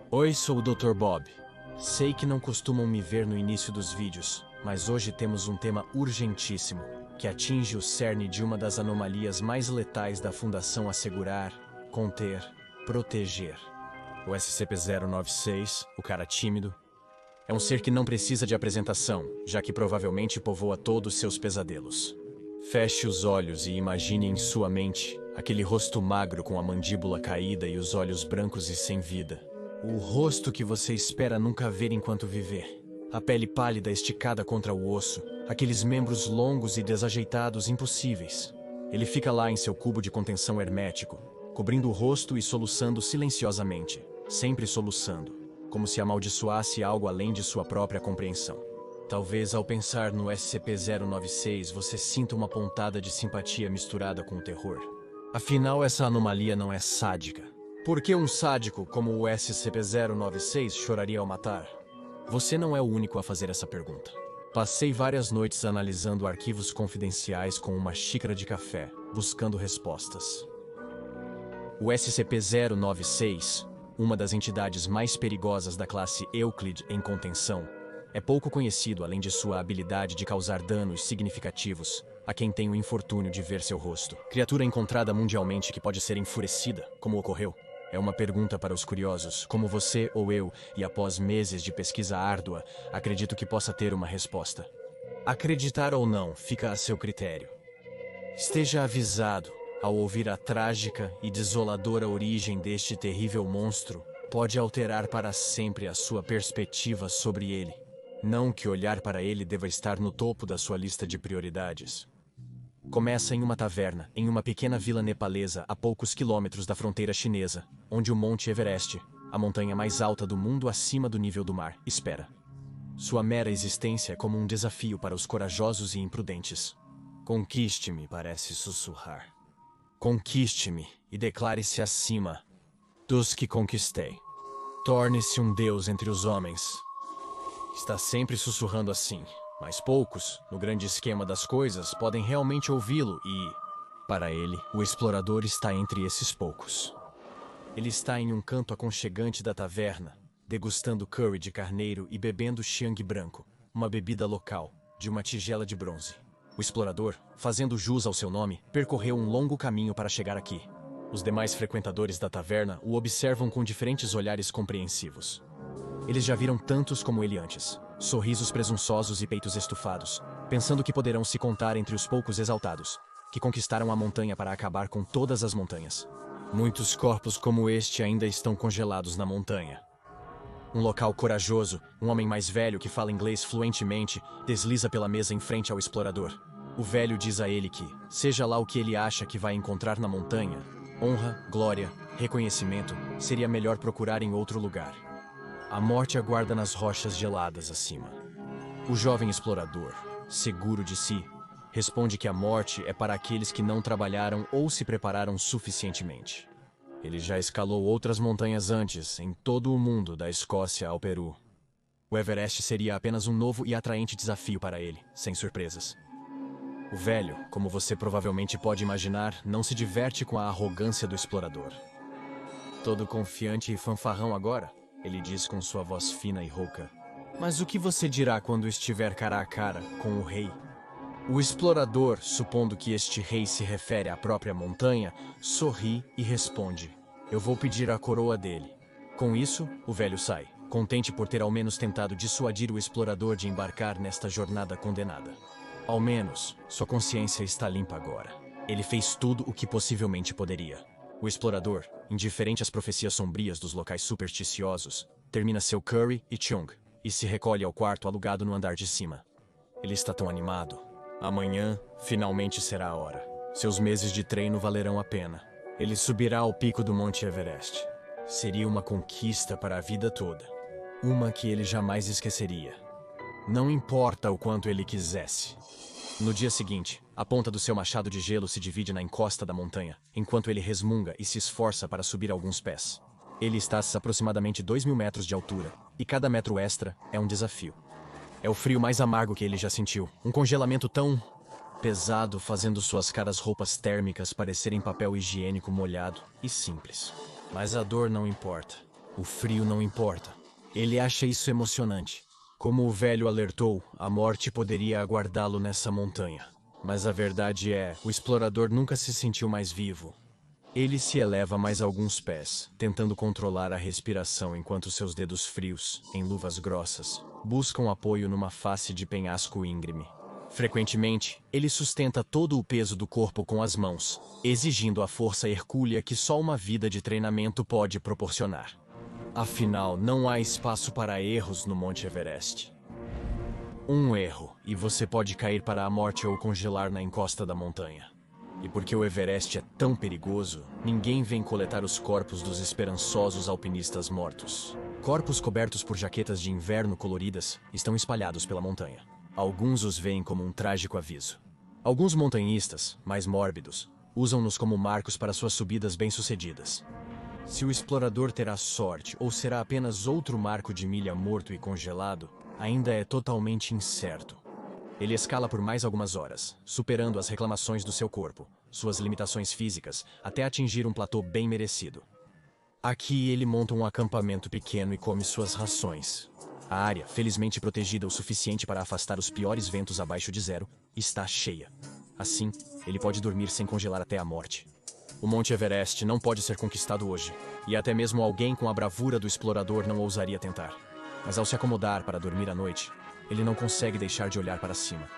Oi, sou o Dr. Bob. Sei que não costumam me ver no início dos vídeos, mas hoje temos um tema urgentíssimo, que atinge o cerne de uma das anomalias mais letais da Fundação Assegurar, Conter, Proteger. O SCP-096, o cara tímido, é um ser que não precisa de apresentação, já que provavelmente povoa todos seus pesadelos. Feche os olhos e imagine em sua mente aquele rosto magro com a mandíbula caída e os olhos brancos e sem vida. O rosto que você espera nunca ver enquanto viver. A pele pálida esticada contra o osso, aqueles membros longos e desajeitados impossíveis. Ele fica lá em seu cubo de contenção hermético, cobrindo o rosto e soluçando silenciosamente, sempre soluçando, como se amaldiçoasse algo além de sua própria compreensão. Talvez ao pensar no SCP-096 você sinta uma pontada de simpatia misturada com o terror. Afinal, essa anomalia não é sádica. Por que um sádico como o SCP-096 choraria ao matar? Você não é o único a fazer essa pergunta. Passei várias noites analisando arquivos confidenciais com uma xícara de café, buscando respostas. O SCP-096, uma das entidades mais perigosas da classe Euclid em contenção, é pouco conhecido além de sua habilidade de causar danos significativos a quem tem o infortúnio de ver seu rosto. Criatura encontrada mundialmente que pode ser enfurecida, como ocorreu? É uma pergunta para os curiosos, como você ou eu, e após meses de pesquisa árdua, acredito que possa ter uma resposta. Acreditar ou não, fica a seu critério. Esteja avisado, ao ouvir a trágica e desoladora origem deste terrível monstro, pode alterar para sempre a sua perspectiva sobre ele. Não que olhar para ele deva estar no topo da sua lista de prioridades. Começa em uma taverna, em uma pequena vila nepalesa a poucos quilômetros da fronteira chinesa, onde o Monte Everest, a montanha mais alta do mundo acima do nível do mar, espera. Sua mera existência é como um desafio para os corajosos e imprudentes. Conquiste-me, parece sussurrar. Conquiste-me e declare-se acima dos que conquistei. Torne-se um deus entre os homens. Está sempre sussurrando assim. Mas poucos, no grande esquema das coisas, podem realmente ouvi-lo e, para ele, o explorador está entre esses poucos. Ele está em um canto aconchegante da taverna, degustando curry de carneiro e bebendo xiang branco, uma bebida local, de uma tigela de bronze. O explorador, fazendo jus ao seu nome, percorreu um longo caminho para chegar aqui. Os demais frequentadores da taverna o observam com diferentes olhares compreensivos. Eles já viram tantos como ele antes. Sorrisos presunçosos e peitos estufados, pensando que poderão se contar entre os poucos exaltados, que conquistaram a montanha para acabar com todas as montanhas. Muitos corpos como este ainda estão congelados na montanha. Um local corajoso, um homem mais velho que fala inglês fluentemente, desliza pela mesa em frente ao explorador. O velho diz a ele que, seja lá o que ele acha que vai encontrar na montanha, honra, glória, reconhecimento, seria melhor procurar em outro lugar. A morte aguarda nas rochas geladas acima. O jovem explorador, seguro de si, responde que a morte é para aqueles que não trabalharam ou se prepararam suficientemente. Ele já escalou outras montanhas antes, em todo o mundo, da Escócia ao Peru. O Everest seria apenas um novo e atraente desafio para ele, sem surpresas. O velho, como você provavelmente pode imaginar, não se diverte com a arrogância do explorador. Todo confiante e fanfarrão agora? Ele diz com sua voz fina e rouca. Mas o que você dirá quando estiver cara a cara com o rei? O explorador, supondo que este rei se refere à própria montanha, sorri e responde: eu vou pedir a coroa dele. Com isso, o velho sai, contente por ter ao menos tentado dissuadir o explorador de embarcar nesta jornada condenada. Ao menos, sua consciência está limpa agora. Ele fez tudo o que possivelmente poderia. O explorador, indiferente às profecias sombrias dos locais supersticiosos, termina seu curry e chung e se recolhe ao quarto alugado no andar de cima. Ele está tão animado. Amanhã, finalmente será a hora. Seus meses de treino valerão a pena. Ele subirá ao pico do Monte Everest. Seria uma conquista para a vida toda. Uma que ele jamais esqueceria. Não importa o quanto ele quisesse. No dia seguinte, a ponta do seu machado de gelo se divide na encosta da montanha, enquanto ele resmunga e se esforça para subir alguns pés. Ele está a aproximadamente 2.000 metros de altura, e cada metro extra é um desafio. É o frio mais amargo que ele já sentiu, um congelamento tão pesado fazendo suas caras roupas térmicas parecerem papel higiênico molhado e simples. Mas a dor não importa. O frio não importa. Ele acha isso emocionante. Como o velho alertou, a morte poderia aguardá-lo nessa montanha. Mas a verdade é, o explorador nunca se sentiu mais vivo. Ele se eleva mais alguns pés, tentando controlar a respiração enquanto seus dedos frios, em luvas grossas, buscam apoio numa face de penhasco íngreme. Frequentemente, ele sustenta todo o peso do corpo com as mãos, exigindo a força hercúlea que só uma vida de treinamento pode proporcionar. Afinal, não há espaço para erros no Monte Everest. Um erro, e você pode cair para a morte ou congelar na encosta da montanha. E porque o Everest é tão perigoso, ninguém vem coletar os corpos dos esperançosos alpinistas mortos. Corpos cobertos por jaquetas de inverno coloridas estão espalhados pela montanha. Alguns os veem como um trágico aviso. Alguns montanhistas, mais mórbidos, usam-nos como marcos para suas subidas bem-sucedidas. Se o explorador terá sorte ou será apenas outro marco de milha morto e congelado, ainda é totalmente incerto. Ele escala por mais algumas horas, superando as reclamações do seu corpo, suas limitações físicas, até atingir um platô bem merecido. Aqui ele monta um acampamento pequeno e come suas rações. A área, felizmente protegida o suficiente para afastar os piores ventos abaixo de zero, está cheia. Assim, ele pode dormir sem congelar até a morte. O Monte Everest não pode ser conquistado hoje, e até mesmo alguém com a bravura do explorador não ousaria tentar. Mas ao se acomodar para dormir à noite, ele não consegue deixar de olhar para cima.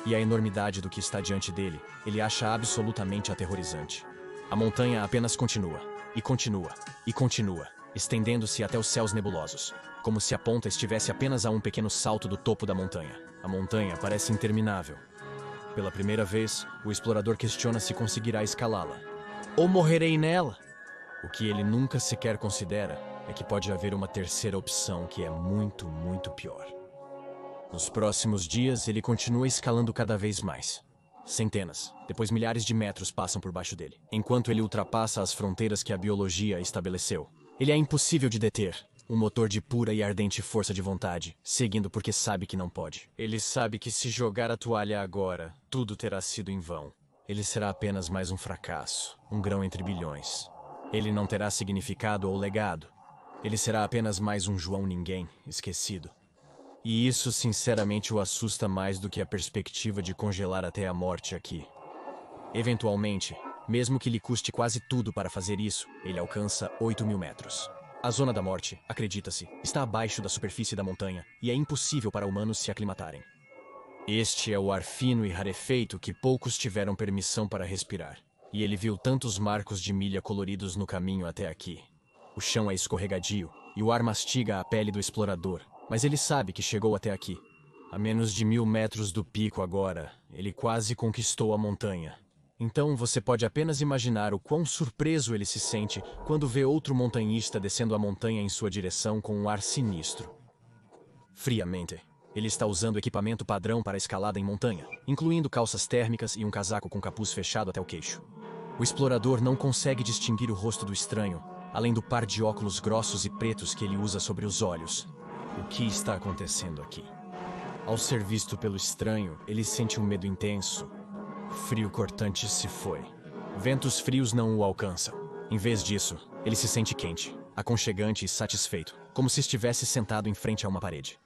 E a enormidade do que está diante dele, ele acha absolutamente aterrorizante. A montanha apenas continua, e continua, e continua, estendendo-se até os céus nebulosos, como se a ponta estivesse apenas a um pequeno salto do topo da montanha. A montanha parece interminável. Pela primeira vez, o explorador questiona se conseguirá escalá-la. Ou morrerei nela? O que ele nunca sequer considera é que pode haver uma terceira opção que é muito, muito pior. Nos próximos dias, ele continua escalando cada vez mais. Centenas, depois milhares de metros passam por baixo dele, enquanto ele ultrapassa as fronteiras que a biologia estabeleceu. Ele é impossível de deter, um motor de pura e ardente força de vontade, seguindo porque sabe que não pode. Ele sabe que se jogar a toalha agora, tudo terá sido em vão. Ele será apenas mais um fracasso, um grão entre bilhões. Ele não terá significado ou legado. Ele será apenas mais um João Ninguém, esquecido. E isso sinceramente o assusta mais do que a perspectiva de congelar até a morte aqui. Eventualmente, mesmo que lhe custe quase tudo para fazer isso, ele alcança 8.000 metros. A zona da morte, acredita-se, está abaixo da superfície da montanha e é impossível para humanos se aclimatarem. Este é o ar fino e rarefeito que poucos tiveram permissão para respirar. E ele viu tantos marcos de milha coloridos no caminho até aqui. O chão é escorregadio e o ar mastiga a pele do explorador, mas ele sabe que chegou até aqui. A menos de 1.000 metros do pico agora, ele quase conquistou a montanha. Então você pode apenas imaginar o quão surpreso ele se sente quando vê outro montanhista descendo a montanha em sua direção com um ar sinistro. Friamente, ele está usando equipamento padrão para escalada em montanha, incluindo calças térmicas e um casaco com capuz fechado até o queixo. O explorador não consegue distinguir o rosto do estranho, além do par de óculos grossos e pretos que ele usa sobre os olhos. O que está acontecendo aqui? Ao ser visto pelo estranho, ele sente um medo intenso. O frio cortante se foi. Ventos frios não o alcançam. Em vez disso, ele se sente quente, aconchegante e satisfeito, como se estivesse sentado em frente a uma parede.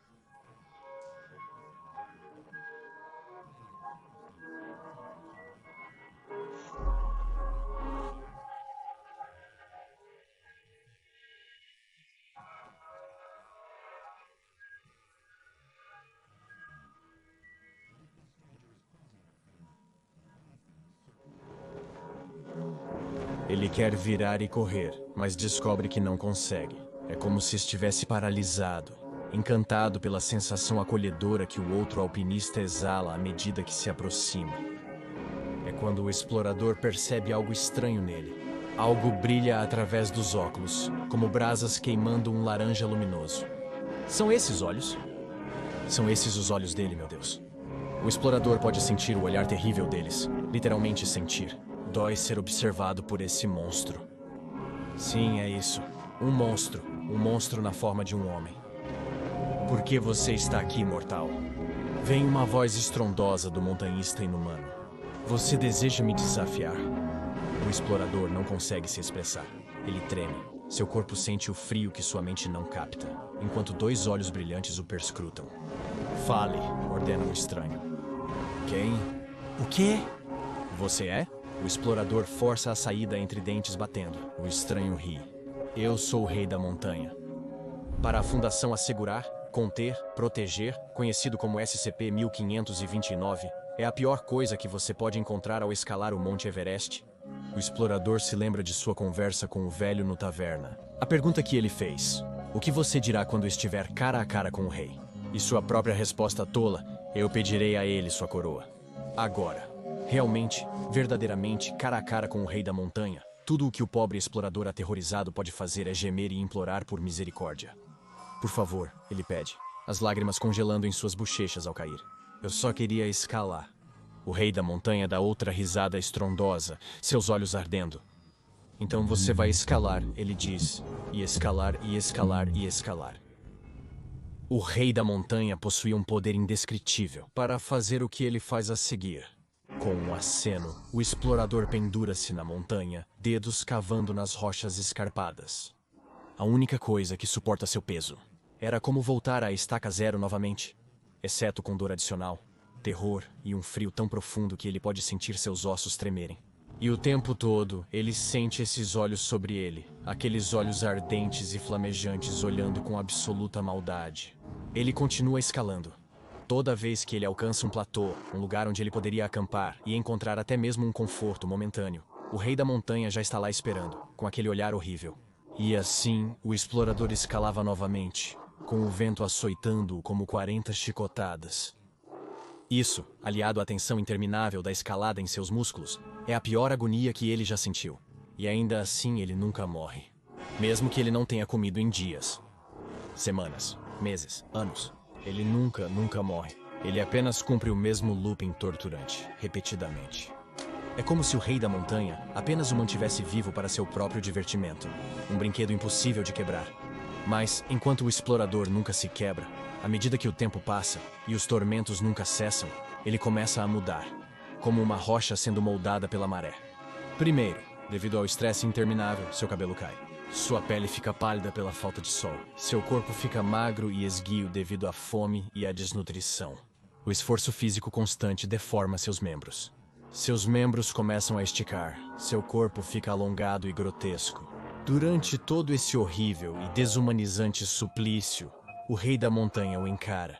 Ele quer virar e correr, mas descobre que não consegue. É como se estivesse paralisado, encantado pela sensação acolhedora que o outro alpinista exala à medida que se aproxima. É quando o explorador percebe algo estranho nele. Algo brilha através dos óculos, como brasas queimando um laranja luminoso. São esses olhos? São esses os olhos dele, meu Deus. O explorador pode sentir o olhar terrível deles, literalmente sentir. Dói ser observado por esse monstro. Sim, é isso. Um monstro na forma de um homem. Por que você está aqui, mortal? Vem uma voz estrondosa do montanhista inumano. Você deseja me desafiar? O explorador não consegue se expressar. Ele treme, Seu corpo sente o frio que sua mente não capta, enquanto dois olhos brilhantes o perscrutam. Fale, ordena o estranho. Quem? O quê? Você é? O explorador força a saída entre dentes batendo. O estranho ri. Eu sou o Rei da Montanha. Para a Fundação assegurar, conter, proteger, conhecido como SCP-1529, é a pior coisa que você pode encontrar ao escalar o Monte Everest. O explorador se lembra de sua conversa com o velho no taverna. A pergunta que ele fez: o que você dirá quando estiver cara a cara com o rei? E sua própria resposta tola: eu pedirei a ele sua coroa. Agora, realmente, verdadeiramente, cara a cara com o Rei da Montanha, tudo o que o pobre explorador aterrorizado pode fazer é gemer e implorar por misericórdia. Por favor, ele pede, as lágrimas congelando em suas bochechas ao cair. Eu só queria escalar. O Rei da Montanha dá outra risada estrondosa, seus olhos ardendo. Então você vai escalar, ele diz, e escalar, e escalar, e escalar. O Rei da Montanha possui um poder indescritível para fazer o que ele faz a seguir. Com um aceno, o explorador pendura-se na montanha, dedos cavando nas rochas escarpadas. A única coisa que suporta seu peso. Era como voltar à estaca zero novamente, exceto com dor adicional, terror e um frio tão profundo que ele pode sentir seus ossos tremerem. E o tempo todo, ele sente esses olhos sobre ele, aqueles olhos ardentes e flamejantes olhando com absoluta maldade. Ele continua escalando. Toda vez que ele alcança um platô, um lugar onde ele poderia acampar e encontrar até mesmo um conforto momentâneo, o Rei da Montanha já está lá esperando, com aquele olhar horrível. E assim, o explorador escalava novamente, com o vento açoitando-o como 40 chicotadas. Isso, aliado à tensão interminável da escalada em seus músculos, é a pior agonia que ele já sentiu. E ainda assim ele nunca morre. Mesmo que ele não tenha comido em dias, semanas, meses, anos. Ele nunca morre. Ele apenas cumpre o mesmo looping torturante, repetidamente. É como se o Rei da Montanha apenas o mantivesse vivo para seu próprio divertimento. Um brinquedo impossível de quebrar. Mas, enquanto o explorador nunca se quebra, à medida que o tempo passa e os tormentos nunca cessam, ele começa a mudar, como uma rocha sendo moldada pela maré. Primeiro, devido ao estresse interminável, seu cabelo cai. Sua pele fica pálida pela falta de sol. Seu corpo fica magro e esguio devido à fome e à desnutrição. O esforço físico constante deforma seus membros. Seus membros começam a esticar. Seu corpo fica alongado e grotesco. Durante todo esse horrível e desumanizante suplício, o Rei da Montanha o encara.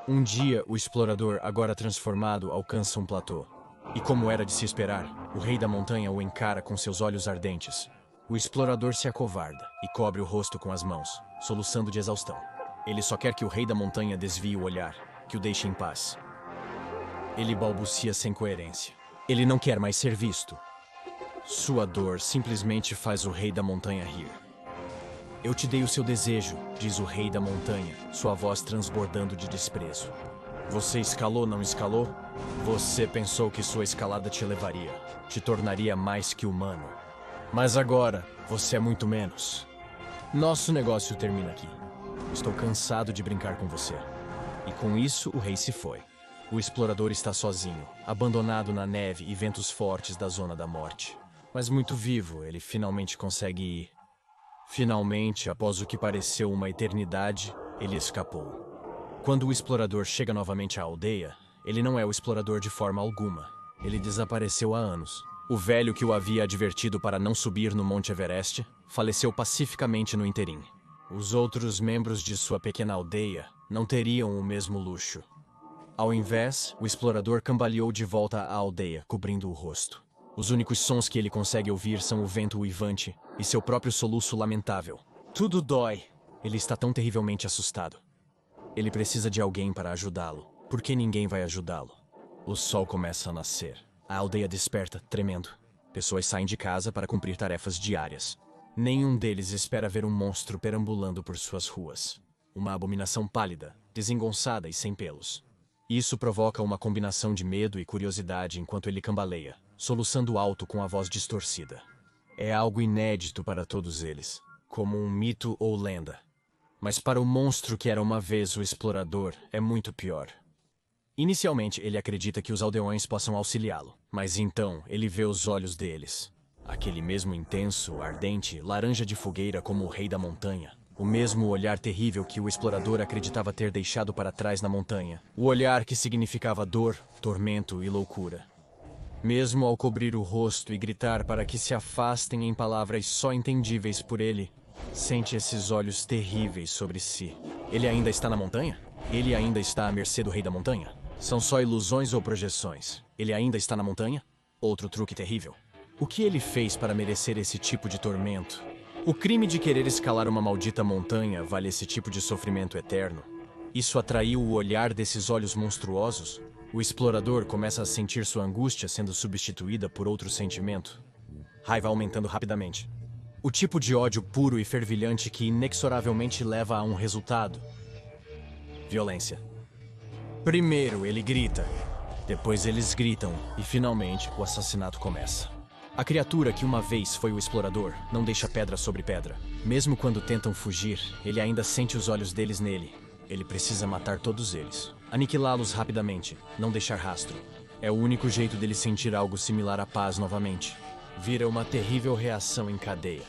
Um dia, o explorador, agora transformado, alcança um platô. E como era de se esperar, o Rei da Montanha o encara com seus olhos ardentes. O explorador se acovarda e cobre o rosto com as mãos, soluçando de exaustão. Ele só quer que o Rei da Montanha desvie o olhar, que o deixe em paz. Ele balbucia sem coerência. Ele não quer mais ser visto. Sua dor simplesmente faz o Rei da Montanha rir. Eu te dei o seu desejo, diz o Rei da Montanha, sua voz transbordando de desprezo. Você escalou, não escalou? Você pensou que sua escalada te levaria, te tornaria mais que humano. Mas agora, você é muito menos. Nosso negócio termina aqui. Estou cansado de brincar com você. E com isso, o rei se foi. O explorador está sozinho, abandonado na neve e ventos fortes da Zona da Morte. Mas muito vivo, ele finalmente consegue ir. Finalmente, após o que pareceu uma eternidade, ele escapou. Quando o explorador chega novamente à aldeia, ele não é o explorador de forma alguma. Ele desapareceu há anos. O velho que o havia advertido para não subir no Monte Everest faleceu pacificamente no interim. Os outros membros de sua pequena aldeia não teriam o mesmo luxo. Ao invés, o explorador cambaleou de volta à aldeia, cobrindo o rosto. Os únicos sons que ele consegue ouvir são o vento uivante e seu próprio soluço lamentável. Tudo dói. Ele está tão terrivelmente assustado. Ele precisa de alguém para ajudá-lo, porque ninguém vai ajudá-lo. O sol começa a nascer. A aldeia desperta, tremendo. Pessoas saem de casa para cumprir tarefas diárias. Nenhum deles espera ver um monstro perambulando por suas ruas. Uma abominação pálida, desengonçada e sem pelos. Isso provoca uma combinação de medo e curiosidade enquanto ele cambaleia, soluçando alto com a voz distorcida. É algo inédito para todos eles, como um mito ou lenda. Mas para o monstro que era uma vez o explorador, é muito pior. Inicialmente, ele acredita que os aldeões possam auxiliá-lo, mas então ele vê os olhos deles. Aquele mesmo intenso, ardente, laranja de fogueira como o rei da montanha. O mesmo olhar terrível que o explorador acreditava ter deixado para trás na montanha. O olhar que significava dor, tormento e loucura. Mesmo ao cobrir o rosto e gritar para que se afastem em palavras só entendíveis por ele, sente esses olhos terríveis sobre si. Ele ainda está na montanha? Ele ainda está à mercê do rei da montanha? São só ilusões ou projeções? Ele ainda está na montanha? Outro truque terrível. O que ele fez para merecer esse tipo de tormento? O crime de querer escalar uma maldita montanha vale esse tipo de sofrimento eterno? Isso atraiu o olhar desses olhos monstruosos? O explorador começa a sentir sua angústia sendo substituída por outro sentimento. Raiva aumentando rapidamente. O tipo de ódio puro e fervilhante que inexoravelmente leva a um resultado. Violência. Primeiro ele grita, depois eles gritam e finalmente o assassinato começa. A criatura que uma vez foi o explorador não deixa pedra sobre pedra. Mesmo quando tentam fugir, ele ainda sente os olhos deles nele. Ele precisa matar todos eles. Aniquilá-los rapidamente, não deixar rastro. É o único jeito dele sentir algo similar à paz novamente. Vira uma terrível reação em cadeia.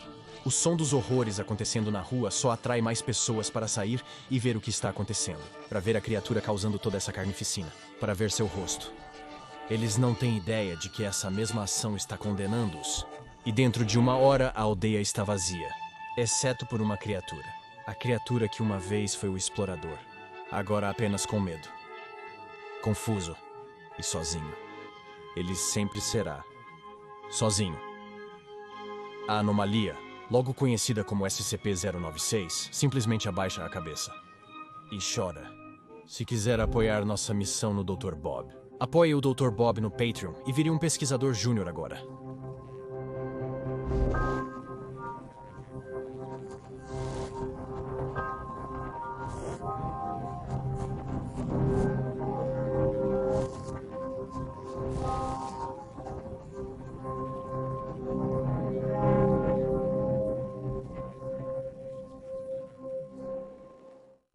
O som dos horrores acontecendo na rua só atrai mais pessoas para sair e ver o que está acontecendo. Para ver a criatura causando toda essa carnificina. Para ver seu rosto. Eles não têm ideia de que essa mesma ação está condenando-os. E dentro de uma hora a aldeia está vazia. Exceto por uma criatura. A criatura que uma vez foi o explorador. Agora apenas com medo. Confuso. E sozinho. Ele sempre será. Sozinho. A anomalia, logo conhecida como SCP-096, simplesmente abaixa a cabeça. E chora. Se quiser apoiar nossa missão no Dr. Bob, apoie o Dr. Bob no Patreon e vire um pesquisador júnior agora.